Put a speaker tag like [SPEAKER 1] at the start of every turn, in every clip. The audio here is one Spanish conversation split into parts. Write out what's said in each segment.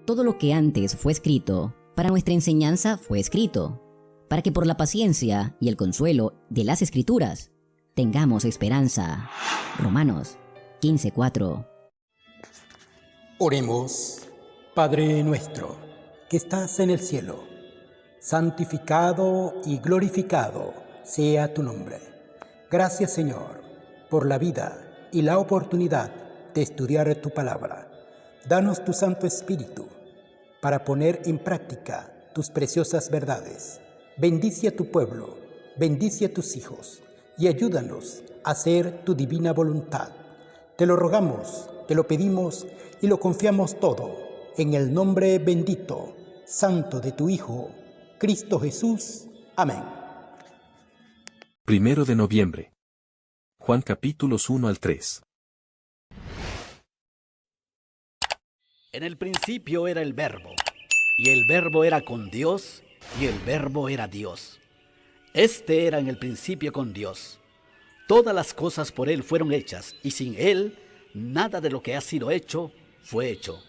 [SPEAKER 1] todo lo que antes fue escrito, para nuestra enseñanza fue escrito, para que por la paciencia y el consuelo de las Escrituras tengamos esperanza. Romanos 15:4.
[SPEAKER 2] Oremos. Padre nuestro, que estás en el cielo, santificado y glorificado sea tu nombre. Gracias, Señor, por la vida y la oportunidad de estudiar tu palabra. Danos tu Santo Espíritu para poner en práctica tus preciosas verdades. Bendice a tu pueblo, bendice a tus hijos y ayúdanos a hacer tu divina voluntad. Te lo rogamos, te lo pedimos y lo confiamos todo en el nombre bendito, santo de tu Hijo, Cristo Jesús. Amén.
[SPEAKER 3] 1 de noviembre. Juan capítulos 1 al 3.
[SPEAKER 4] En el principio era el Verbo, y el Verbo era con Dios, y el Verbo era Dios. Este era en el principio con Dios. Todas las cosas por Él fueron hechas, y sin Él, nada de lo que ha sido hecho fue hecho.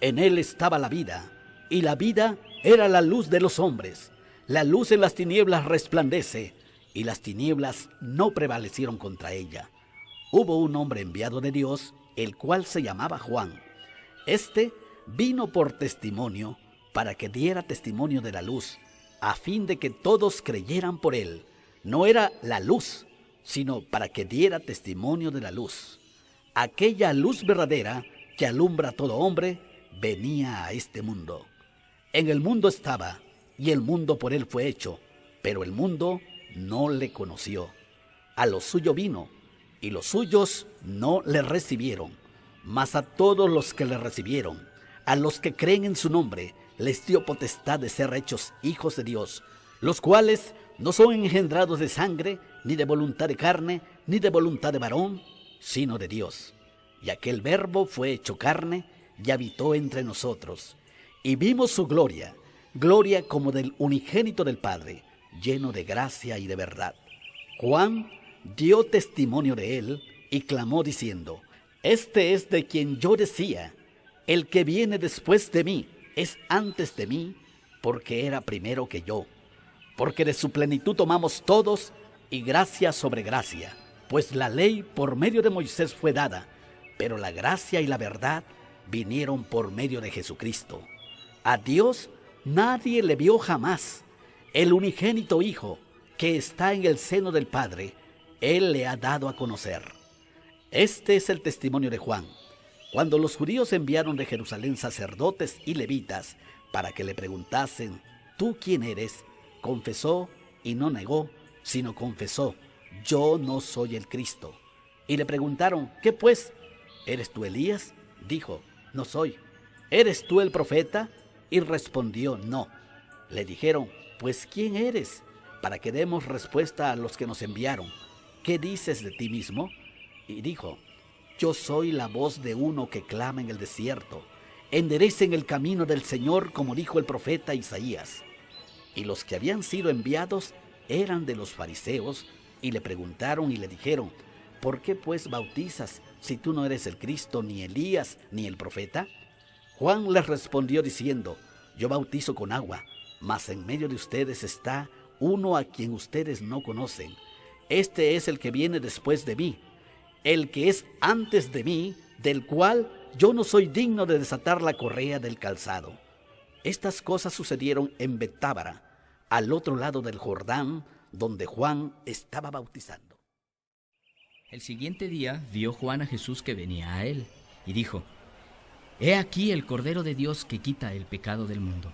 [SPEAKER 4] En Él estaba la vida, y la vida era la luz de los hombres. La luz en las tinieblas resplandece, y las tinieblas no prevalecieron contra ella. Hubo un hombre enviado de Dios, el cual se llamaba Juan. Este vino por testimonio, para que diera testimonio de la luz, a fin de que todos creyeran por él. No era la luz, sino para que diera testimonio de la luz. Aquella luz verdadera que alumbra a todo hombre, venía a este mundo. En el mundo estaba, y el mundo por él fue hecho, pero el mundo no le conoció. A lo suyo vino, y los suyos no le recibieron. Mas a todos los que le recibieron, a los que creen en su nombre, les dio potestad de ser hechos hijos de Dios, los cuales no son engendrados de sangre, ni de voluntad de carne, ni de voluntad de varón, sino de Dios. Y aquel Verbo fue hecho carne, y habitó entre nosotros. Y vimos su gloria, gloria como del unigénito del Padre, lleno de gracia y de verdad. Juan dio testimonio de él, y clamó diciendo: Este es de quien yo decía, el que viene después de mí es antes de mí, porque era primero que yo. Porque de su plenitud tomamos todos, y gracia sobre gracia. Pues la ley por medio de Moisés fue dada, pero la gracia y la verdad vinieron por medio de Jesucristo. A Dios nadie le vio jamás. El unigénito Hijo, que está en el seno del Padre, Él le ha dado a conocer. Este es el testimonio de Juan. Cuando los judíos enviaron de Jerusalén sacerdotes y levitas para que le preguntasen: ¿Tú quién eres?, confesó y no negó, sino confesó: Yo no soy el Cristo. Y le preguntaron: ¿Qué pues? ¿Eres tú Elías? Dijo: No soy. ¿Eres tú el profeta? Y respondió: No. Le dijeron: Pues ¿quién eres? Para que demos respuesta a los que nos enviaron. ¿Qué dices de ti mismo? Y dijo: Yo soy la voz de uno que clama en el desierto: enderecen el camino del Señor, como dijo el profeta Isaías. Y los que habían sido enviados eran de los fariseos, y le preguntaron y le dijeron: ¿Por qué pues bautizas, si tú no eres el Cristo, ni Elías, ni el profeta? Juan les respondió diciendo: Yo bautizo con agua, mas en medio de ustedes está uno a quien ustedes no conocen. Este es el que viene después de mí, el que es antes de mí, del cual yo no soy digno de desatar la correa del calzado. Estas cosas sucedieron en Betábara, al otro lado del Jordán, donde Juan estaba bautizando.
[SPEAKER 5] El siguiente día vio Juan a Jesús que venía a él, y dijo: He aquí el Cordero de Dios que quita el pecado del mundo.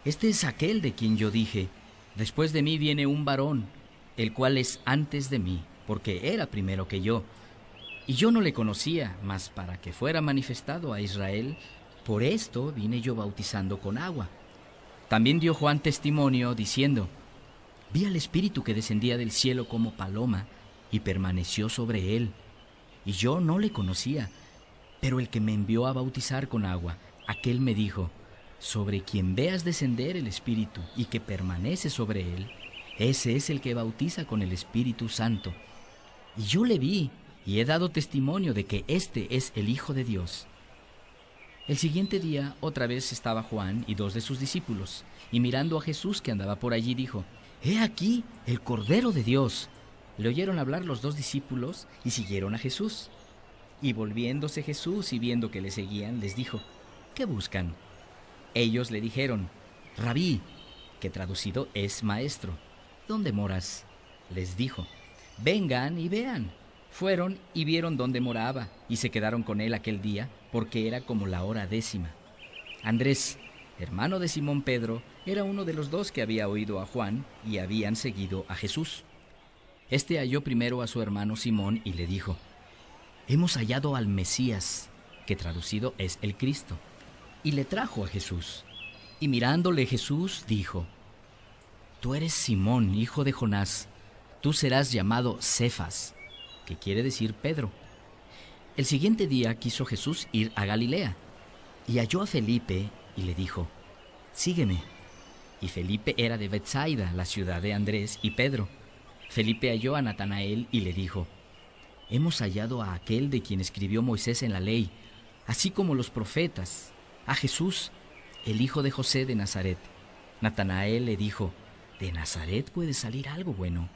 [SPEAKER 5] Este es aquel de quien yo dije: Después de mí viene un varón, el cual es antes de mí, porque era primero que yo. Y yo no le conocía, mas para que fuera manifestado a Israel, por esto vine yo bautizando con agua. También dio Juan testimonio, diciendo: Vi al Espíritu que descendía del cielo como paloma, y permaneció sobre él. Y yo no le conocía, pero el que me envió a bautizar con agua, aquel me dijo: Sobre quien veas descender el Espíritu y que permanece sobre él, ese es el que bautiza con el Espíritu Santo. Y yo le vi, y he dado testimonio de que este es el Hijo de Dios. El siguiente día otra vez estaba Juan y 2 de sus discípulos, y mirando a Jesús que andaba por allí dijo: «He aquí el Cordero de Dios». Le oyeron hablar los 2 discípulos y siguieron a Jesús. Y volviéndose Jesús y viendo que le seguían, les dijo: «¿Qué buscan?». Ellos le dijeron: «Rabí», que traducido es maestro, «¿dónde moras?». Les dijo: «Vengan y vean». Fueron y vieron dónde moraba, y se quedaron con él aquel día, porque era como la hora 10. Andrés, hermano de Simón Pedro, era uno de los 2 que había oído a Juan y habían seguido a Jesús. Este halló primero a su hermano Simón y le dijo: «Hemos hallado al Mesías», que traducido es el Cristo, y le trajo a Jesús. Y mirándole Jesús dijo: «Tú eres Simón, hijo de Jonás, tú serás llamado Cefas», que quiere decir Pedro. El siguiente día quiso Jesús ir a Galilea, y halló a Felipe y le dijo: «Sígueme». Y Felipe era de Betsaida, la ciudad de Andrés y Pedro. Felipe halló a Natanael y le dijo: «Hemos hallado a aquel de quien escribió Moisés en la ley, así como los profetas, a Jesús, el hijo de José de Nazaret». Natanael le dijo: «¿De Nazaret puede salir algo bueno?».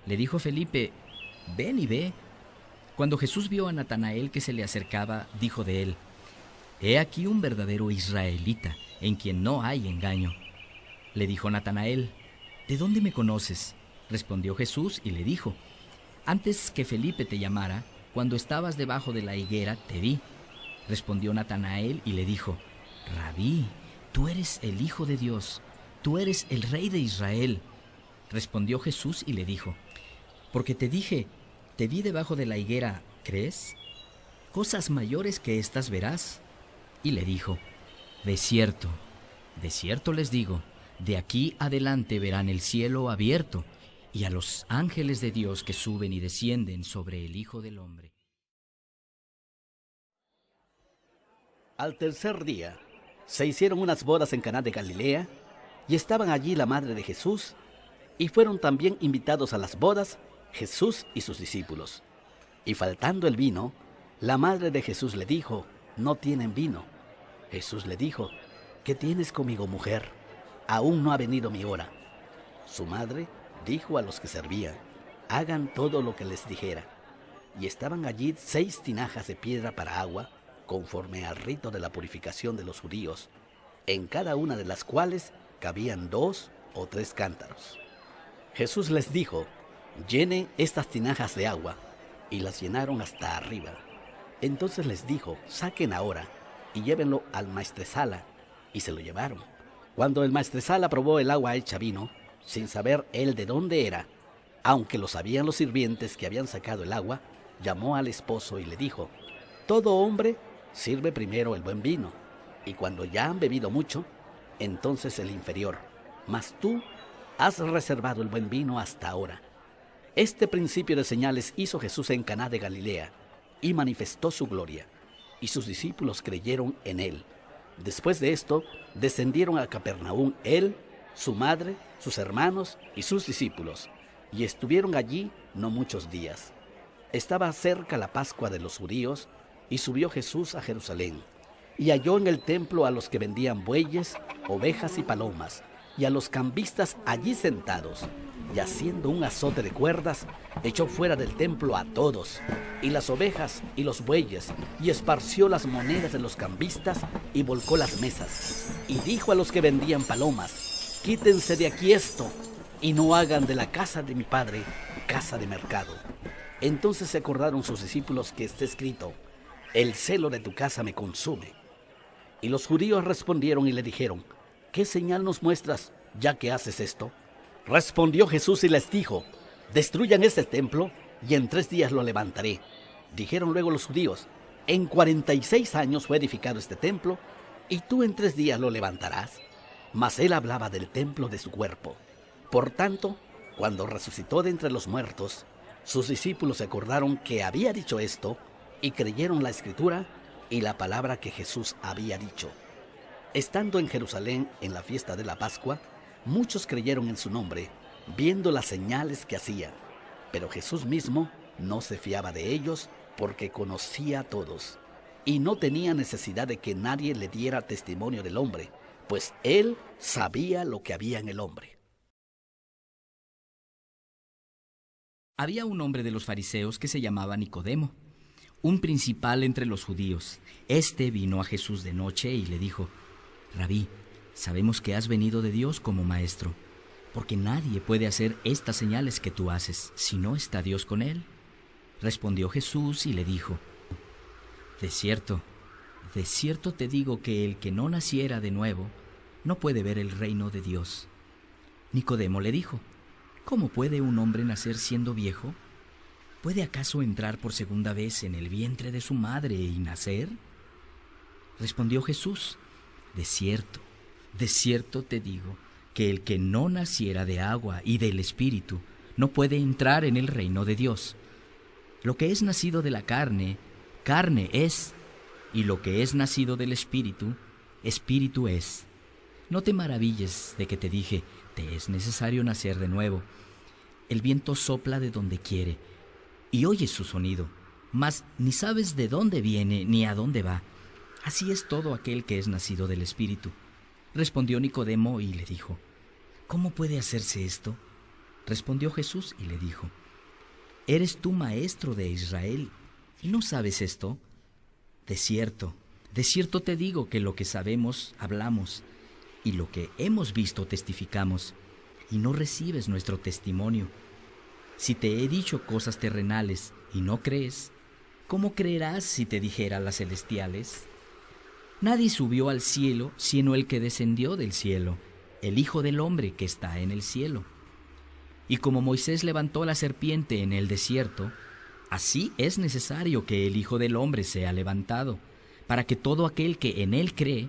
[SPEAKER 5] Le dijo Felipe: «Ven y ve». Cuando Jesús vio a Natanael que se le acercaba, dijo de él: «He aquí un verdadero israelita, en quien no hay engaño». Le dijo Natanael: «¿De dónde me conoces?». Respondió Jesús y le dijo: «Antes que Felipe te llamara, cuando estabas debajo de la higuera, te vi». Respondió Natanael y le dijo: «Rabí, tú eres el Hijo de Dios, tú eres el Rey de Israel». Respondió Jesús y le dijo: «Porque te dije, te vi debajo de la higuera, ¿crees? Cosas mayores que estas verás». Y le dijo: de cierto les digo, de aquí adelante verán el cielo abierto y a los ángeles de Dios que suben y descienden sobre el Hijo del Hombre».
[SPEAKER 4] Al tercer día, se hicieron unas bodas en Caná de Galilea, y estaban allí la madre de Jesús, y fueron también invitados a las bodas Jesús y sus discípulos. Y faltando el vino, la madre de Jesús le dijo: «No tienen vino». Jesús le dijo: «¿Qué tienes conmigo, mujer? Aún no ha venido mi hora». Su madre dijo a los que servían: «Hagan todo lo que les dijera». Y estaban allí 6 tinajas de piedra para agua, conforme al rito de la purificación de los judíos, en cada una de las cuales cabían 2 o 3 cántaros. Jesús les dijo: «Llenen estas tinajas de agua», y las llenaron hasta arriba. Entonces les dijo: «Saquen ahora y llévenlo al maestresala», y se lo llevaron. Cuando el maestresala probó el agua hecha vino, sin saber él de dónde era, aunque lo sabían los sirvientes que habían sacado el agua, llamó al esposo y le dijo: «Todo hombre sirve primero el buen vino, y cuando ya han bebido mucho, entonces el inferior, mas tú has reservado el buen vino hasta ahora». Este principio de señales hizo Jesús en Caná de Galilea, y manifestó su gloria, y sus discípulos creyeron en él. Después de esto, descendieron a Capernaum él, su madre, sus hermanos y sus discípulos, y estuvieron allí no muchos días. Estaba cerca la Pascua de los judíos, y subió Jesús a Jerusalén, y halló en el templo a los que vendían bueyes, ovejas y palomas, y a los cambistas allí sentados, y haciendo un azote de cuerdas, echó fuera del templo a todos, y las ovejas y los bueyes, y esparció las monedas de los cambistas, y volcó las mesas, y dijo a los que vendían palomas: «Quítense de aquí esto, y no hagan de la casa de mi padre casa de mercado». Entonces se acordaron sus discípulos que está escrito: «El celo de tu casa me consume». Y los judíos respondieron y le dijeron: «¿Qué señal nos muestras, ya que haces esto?». Respondió Jesús y les dijo: «Destruyan este templo, y en 3 días lo levantaré». Dijeron luego los judíos: «En 46 años fue edificado este templo, y tú en 3 días lo levantarás». Mas él hablaba del templo de su cuerpo. Por tanto, cuando resucitó de entre los muertos, sus discípulos se acordaron que había dicho esto, y creyeron la Escritura y la palabra que Jesús había dicho. Estando en Jerusalén en la fiesta de la Pascua, muchos creyeron en su nombre, viendo las señales que hacía. Pero Jesús mismo no se fiaba de ellos, porque conocía a todos, y no tenía necesidad de que nadie le diera testimonio del hombre, pues él sabía lo que había en el hombre.
[SPEAKER 5] Había un hombre de los fariseos que se llamaba Nicodemo, un principal entre los judíos. Este vino a Jesús de noche y le dijo: Rabí, sabemos que has venido de Dios como maestro, porque nadie puede hacer estas señales que tú haces si no está Dios con él. Respondió Jesús y le dijo: de cierto te digo que el que no naciera de nuevo no puede ver el reino de Dios. Nicodemo le dijo: ¿cómo puede un hombre nacer siendo viejo? ¿Puede acaso entrar por segunda vez en el vientre de su madre y nacer? Respondió Jesús: de cierto te digo que el que no naciera de agua y del Espíritu no puede entrar en el reino de Dios. Lo que es nacido de la carne, carne es, y lo que es nacido del Espíritu, Espíritu es. No te maravilles de que te dije: te es necesario nacer de nuevo. El viento sopla de donde quiere, y oyes su sonido, mas ni sabes de dónde viene ni a dónde va. Así es todo aquel que es nacido del Espíritu. Respondió Nicodemo y le dijo: ¿cómo puede hacerse esto? Respondió Jesús y le dijo: ¿eres tú maestro de Israel y no sabes esto? De cierto te digo que lo que sabemos hablamos, y lo que hemos visto testificamos, y no recibes nuestro testimonio. Si te he dicho cosas terrenales y no crees, ¿cómo creerás si te dijera las celestiales? Nadie subió al cielo sino el que descendió del cielo, el Hijo del Hombre que está en el cielo. Y como Moisés levantó la serpiente en el desierto, así es necesario que el Hijo del Hombre sea levantado, para que todo aquel que en él cree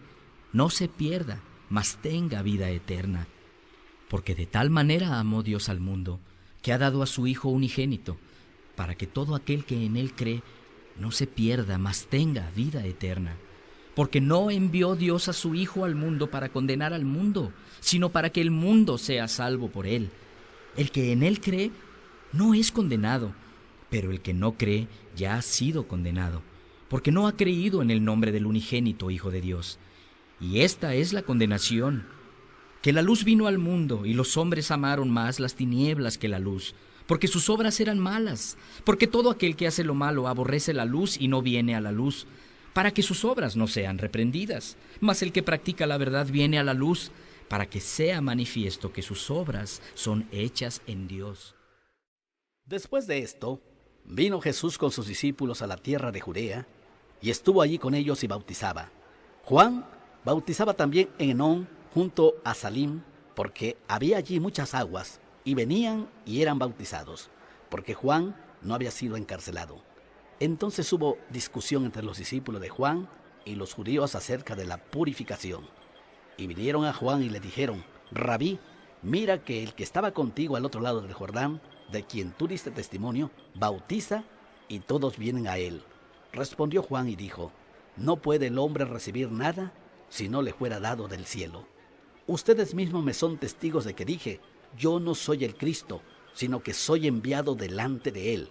[SPEAKER 5] no se pierda, mas tenga vida eterna. Porque de tal manera amó Dios al mundo, que ha dado a su Hijo unigénito, para que todo aquel que en él cree no se pierda, mas tenga vida eterna. Porque no envió Dios a su Hijo al mundo para condenar al mundo, sino para que el mundo sea salvo por él. El que en él cree no es condenado, pero el que no cree ya ha sido condenado, porque no ha creído en el nombre del unigénito Hijo de Dios. Y esta es la condenación, que la luz vino al mundo, y los hombres amaron más las tinieblas que la luz, porque sus obras eran malas. Porque todo aquel que hace lo malo aborrece la luz y no viene a la luz, para que sus obras no sean reprendidas. Mas el que practica la verdad viene a la luz, para que sea manifiesto que sus obras son hechas en Dios.
[SPEAKER 4] Después de esto, vino Jesús con sus discípulos a la tierra de Judea, y estuvo allí con ellos y bautizaba. Juan bautizaba también en Enón, junto a Salim, porque había allí muchas aguas, y venían y eran bautizados, porque Juan no había sido encarcelado. Entonces hubo discusión entre los discípulos de Juan y los judíos acerca de la purificación. Y vinieron a Juan y le dijeron: Rabí, mira que el que estaba contigo al otro lado del Jordán, de quien tú diste testimonio, bautiza, y todos vienen a él. Respondió Juan y dijo: no puede el hombre recibir nada si no le fuera dado del cielo. Ustedes mismos me son testigos de que dije: yo no soy el Cristo, sino que soy enviado delante de él.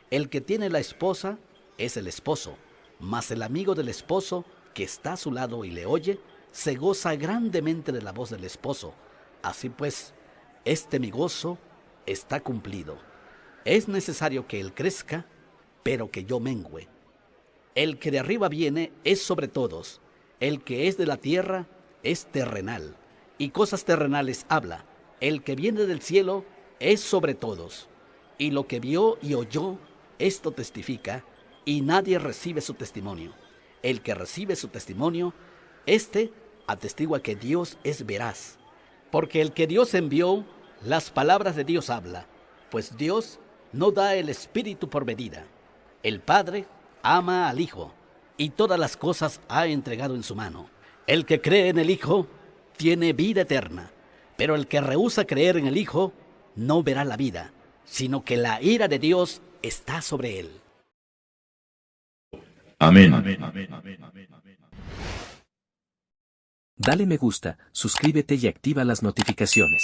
[SPEAKER 4] El que tiene la esposa es el esposo, mas el amigo del esposo que está a su lado y le oye, se goza grandemente de la voz del esposo. Así pues, mi gozo está cumplido. Es necesario que él crezca, pero que yo mengüe. El que de arriba viene es sobre todos. El que es de la tierra es terrenal, y cosas terrenales habla. El que viene del cielo es sobre todos. Y lo que vio y oyó, esto testifica, y nadie recibe su testimonio. El que recibe su testimonio, atestigua que Dios es veraz. Porque el que Dios envió, las palabras de Dios habla, pues Dios no da el Espíritu por medida. El Padre ama al Hijo, y todas las cosas ha entregado en su mano. El que cree en el Hijo tiene vida eterna, pero el que rehúsa creer en el Hijo no verá la vida, sino que la ira de Dios está sobre él.
[SPEAKER 3] Amén. Dale me gusta, suscríbete y activa las notificaciones.